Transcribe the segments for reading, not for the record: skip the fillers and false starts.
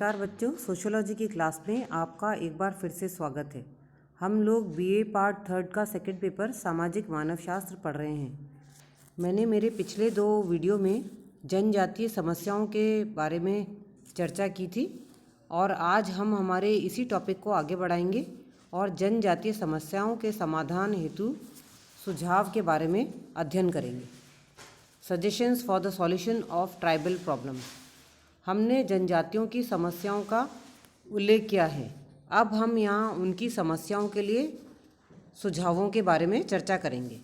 नमस्कार बच्चों, सोशियोलॉजी की क्लास में आपका एक बार फिर से स्वागत है। हम लोग बीए पार्ट थर्ड का सेकंड पेपर सामाजिक मानव शास्त्र पढ़ रहे हैं। मैंने मेरे पिछले 2 वीडियो में जनजातीय समस्याओं के बारे में चर्चा की थी और आज हम हमारे इसी टॉपिक को आगे बढ़ाएंगे और जनजातीय समस्याओं के समाधान हेतु सुझाव के बारे में अध्ययन करेंगे। Suggestions for the solution of tribal problems. हमने जनजातियों की समस्याओं का उल्लेख किया है। अब हम यहाँ उनकी समस्याओं के लिए सुझावों के बारे में चर्चा करेंगे।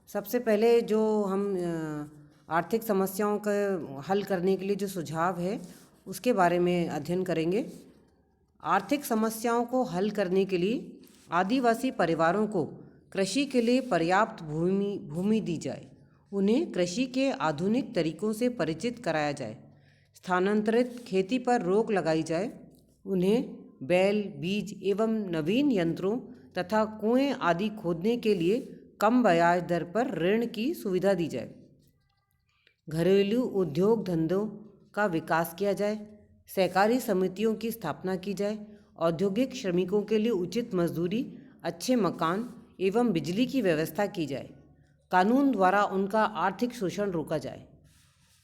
सबसे पहले जो हम आर्थिक समस्याओं का हल करने के लिए जो सुझाव है उसके बारे में अध्ययन करेंगे। आर्थिक समस्याओं को हल करने के लिए आदिवासी परिवारों को कृषि के लिए पर्याप्त भूमि दी जाए, उन्हें कृषि के आधुनिक तरीकों से परिचित कराया जाए, स्थानांतरित खेती पर रोक लगाई जाए, उन्हें बैल, बीज एवं नवीन यंत्रों तथा कुएं आदि खोदने के लिए कम ब्याज दर पर ऋण की सुविधा दी जाए, घरेलू उद्योग धंधों का विकास किया जाए, सहकारी समितियों की स्थापना की जाए, औद्योगिक श्रमिकों के लिए उचित मजदूरी, अच्छे मकान एवं बिजली की व्यवस्था की जाए, कानून द्वारा उनका आर्थिक शोषण रोका जाए,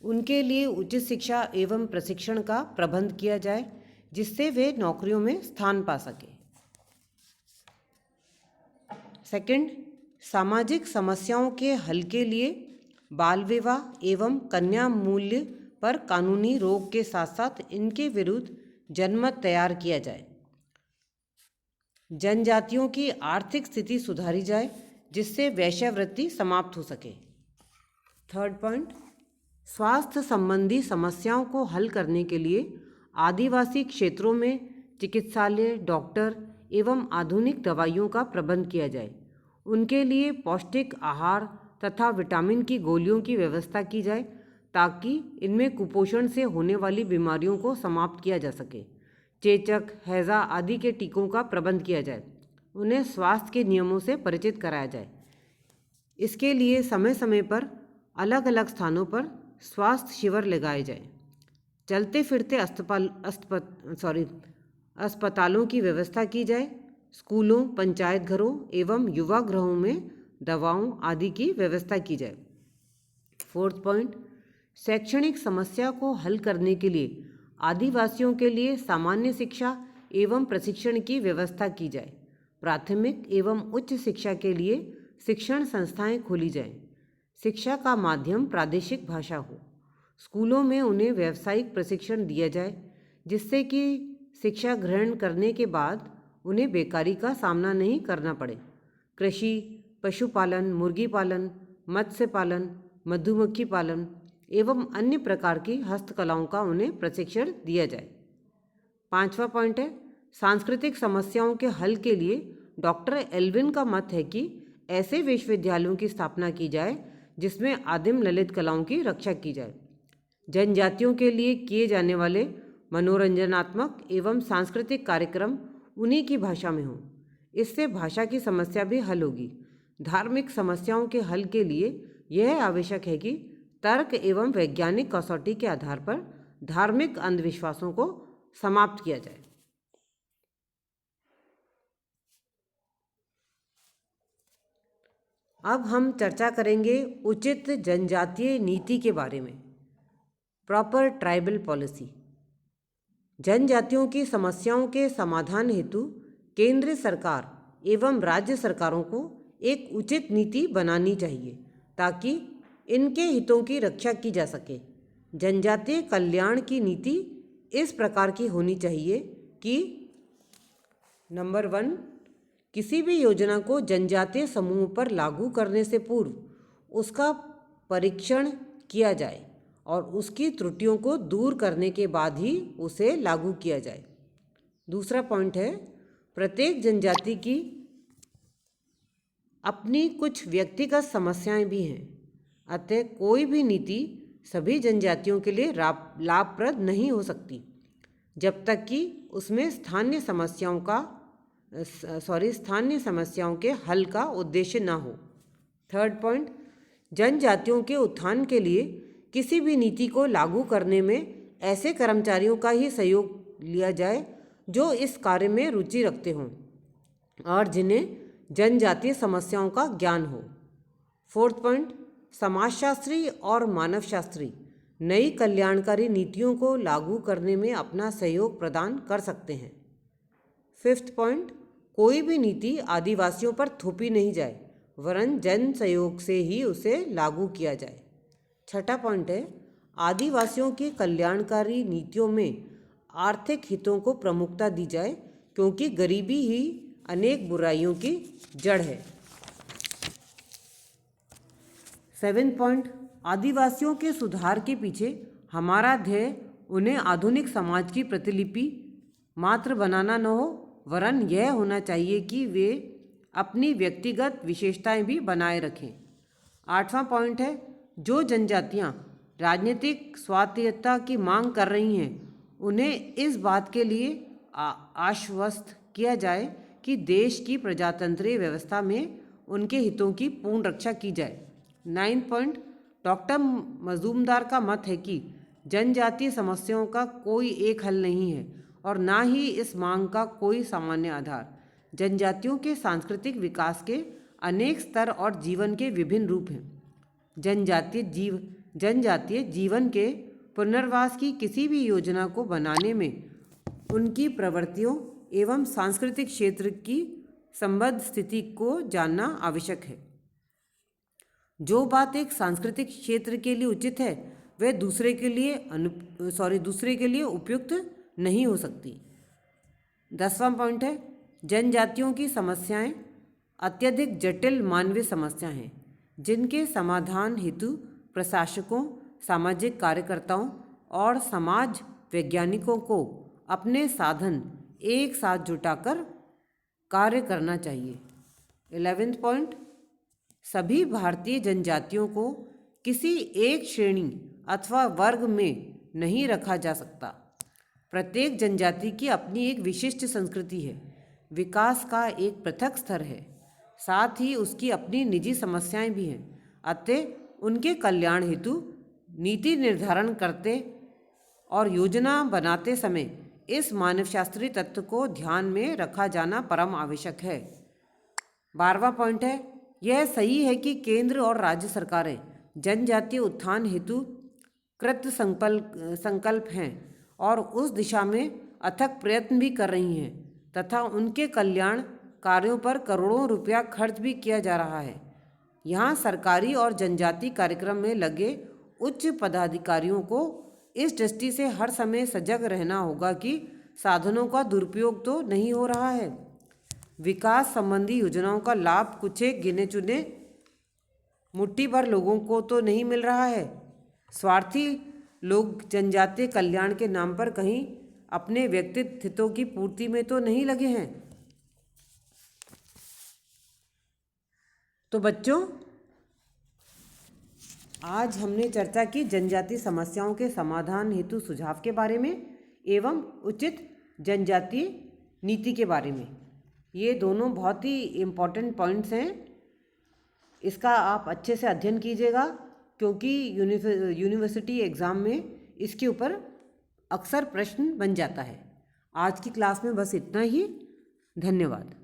उनके लिए उचित शिक्षा एवं प्रशिक्षण का प्रबंध किया जाए जिससे वे नौकरियों में स्थान पा सकें। सेकंड, सामाजिक समस्याओं के हल के लिए बाल विवाह एवं कन्या मूल्य पर कानूनी रोक के साथ साथ इनके विरुद्ध जनमत तैयार किया जाए, जनजातियों की आर्थिक स्थिति सुधारी जाए जिससे वेश्यावृत्ति समाप्त हो सके। थर्ड पॉइंट, स्वास्थ्य संबंधी समस्याओं को हल करने के लिए आदिवासी क्षेत्रों में चिकित्सालय, डॉक्टर एवं आधुनिक दवाइयों का प्रबंध किया जाए, उनके लिए पौष्टिक आहार तथा विटामिन की गोलियों की व्यवस्था की जाए ताकि इनमें कुपोषण से होने वाली बीमारियों को समाप्त किया जा सके, चेचक, हैजा आदि के टीकों का प्रबंध किया जाए, उन्हें स्वास्थ्य के नियमों से परिचित कराया जाए। इसके लिए समय समय पर अलग अलग स्थानों पर स्वास्थ्य शिविर लगाए जाए, चलते फिरते अस्पतालों की व्यवस्था की जाए, स्कूलों, पंचायत घरों एवं युवा गृहों में दवाओं आदि की व्यवस्था की जाए। फोर्थ पॉइंट, शैक्षणिक समस्या को हल करने के लिए आदिवासियों के लिए सामान्य शिक्षा एवं प्रशिक्षण की व्यवस्था की जाए, प्राथमिक एवं उच्च शिक्षा के लिए शिक्षण संस्थाएं खोली जाएं, शिक्षा का माध्यम प्रादेशिक भाषा हो, स्कूलों में उन्हें व्यावसायिक प्रशिक्षण दिया जाए जिससे कि शिक्षा ग्रहण करने के बाद उन्हें बेकारी का सामना नहीं करना पड़े, कृषि, पशुपालन, मुर्गी पालन, मत्स्य पालन, मधुमक्खी पालन एवं अन्य प्रकार की हस्तकलाओं का उन्हें प्रशिक्षण दिया जाए। 5वां पॉइंट है, सांस्कृतिक समस्याओं के हल के लिए डॉक्टर एल्विन का मत है कि ऐसे विश्वविद्यालयों की स्थापना की जाए जिसमें आदिम ललित कलाओं की रक्षा की जाए, जनजातियों के लिए किए जाने वाले मनोरंजनात्मक एवं सांस्कृतिक कार्यक्रम उन्हीं की भाषा में हों, इससे भाषा की समस्या भी हल होगी। धार्मिक समस्याओं के हल के लिए यह आवश्यक है कि तर्क एवं वैज्ञानिक कसौटी के आधार पर धार्मिक अंधविश्वासों को समाप्त किया जाए। अब हम चर्चा करेंगे उचित जनजातीय नीति के बारे में, प्रॉपर ट्राइबल पॉलिसी। जनजातियों की समस्याओं के समाधान हेतु केंद्र सरकार एवं राज्य सरकारों को एक उचित नीति बनानी चाहिए ताकि इनके हितों की रक्षा की जा सके। जनजातीय कल्याण की नीति इस प्रकार की होनी चाहिए कि नंबर 1, किसी भी योजना को जनजातीय समूह पर लागू करने से पूर्व उसका परीक्षण किया जाए और उसकी त्रुटियों को दूर करने के बाद ही उसे लागू किया जाए। दूसरा पॉइंट है, प्रत्येक जनजाति की अपनी कुछ व्यक्तिगत समस्याएं भी हैं, अतः कोई भी नीति सभी जनजातियों के लिए लाभप्रद नहीं हो सकती जब तक कि उसमें स्थानीय समस्याओं के हल का उद्देश्य न हो। थर्ड पॉइंट, जनजातियों के उत्थान के लिए किसी भी नीति को लागू करने में ऐसे कर्मचारियों का ही सहयोग लिया जाए जो इस कार्य में रुचि रखते हों और जिन्हें जनजातीय समस्याओं का ज्ञान हो। 4th पॉइंट, समाजशास्त्री और मानवशास्त्री नई कल्याणकारी नीतियों को लागू करने में अपना सहयोग प्रदान कर सकते हैं। 5th पॉइंट, कोई भी नीति आदिवासियों पर थोपी नहीं जाए वरन जन सहयोग से ही उसे लागू किया जाए। 6ठा पॉइंट है, आदिवासियों की कल्याणकारी नीतियों में आर्थिक हितों को प्रमुखता दी जाए क्योंकि गरीबी ही अनेक बुराइयों की जड़ है। 7th पॉइंट, आदिवासियों के सुधार के पीछे हमारा ध्येय उन्हें आधुनिक समाज की प्रतिलिपि मात्र बनाना न हो वरन यह होना चाहिए कि वे अपनी व्यक्तिगत विशेषताएं भी बनाए रखें। 8वां पॉइंट है, जो जनजातियां राजनीतिक स्वायत्तता की मांग कर रही हैं उन्हें इस बात के लिए आश्वस्त किया जाए कि देश की प्रजातंत्रीय व्यवस्था में उनके हितों की पूर्ण रक्षा की जाए। 9th पॉइंट, डॉक्टर मजूमदार का मत है कि जनजातीय समस्याओं का कोई एक हल नहीं है और ना ही इस मांग का कोई सामान्य आधार। जनजातियों के सांस्कृतिक विकास के अनेक स्तर और जीवन के विभिन्न रूप हैं। जनजातीय जीवन के पुनर्वास की किसी भी योजना को बनाने में उनकी प्रवृत्तियों एवं सांस्कृतिक क्षेत्र की संबद्ध स्थिति को जानना आवश्यक है। जो बात एक सांस्कृतिक क्षेत्र के लिए उचित है वह दूसरे के लिए उपयुक्त नहीं हो सकती। 10वां पॉइंट है, जनजातियों की समस्याएं अत्यधिक जटिल मानवीय समस्याएं हैं जिनके समाधान हेतु प्रशासकों, सामाजिक कार्यकर्ताओं और समाज वैज्ञानिकों को अपने साधन एक साथ जुटाकर कार्य करना चाहिए। 11th पॉइंट, सभी भारतीय जनजातियों को किसी एक श्रेणी अथवा वर्ग में नहीं रखा जा सकता। प्रत्येक जनजाति की अपनी एक विशिष्ट संस्कृति है, विकास का एक पृथक स्तर है, साथ ही उसकी अपनी निजी समस्याएं भी हैं। अतः उनके कल्याण हेतु नीति निर्धारण करते और योजना बनाते समय इस मानवशास्त्रीय तत्व को ध्यान में रखा जाना परम आवश्यक है। 12वां पॉइंट है, यह सही है कि केंद्र और राज्य सरकारें जनजातीय उत्थान हेतु कृत संकल्प हैं और उस दिशा में अथक प्रयत्न भी कर रही हैं तथा उनके कल्याण कार्यों पर करोड़ों रुपया खर्च भी किया जा रहा है। यहाँ सरकारी और जनजाति कार्यक्रम में लगे उच्च पदाधिकारियों को इस दृष्टि से हर समय सजग रहना होगा कि साधनों का दुरुपयोग तो नहीं हो रहा है। विकास संबंधी योजनाओं का लाभ कुछ एक गिने चुने मुट्ठी भर लोगों को तो नहीं मिल रहा है। स्वार्थी लोग जनजातीय कल्याण के नाम पर कहीं अपने व्यक्तिगत हितों की पूर्ति में तो नहीं लगे हैं। तो बच्चों, आज हमने चर्चा की जनजातीय समस्याओं के समाधान हेतु सुझाव के बारे में एवं उचित जनजातीय नीति के बारे में। ये दोनों बहुत ही इम्पॉर्टेंट पॉइंट्स हैं। इसका आप अच्छे से अध्ययन कीजिएगा क्योंकि यूनिवर्सिटी एग्ज़ाम में इसके ऊपर अक्सर प्रश्न बन जाता है। आज की क्लास में बस इतना ही। धन्यवाद।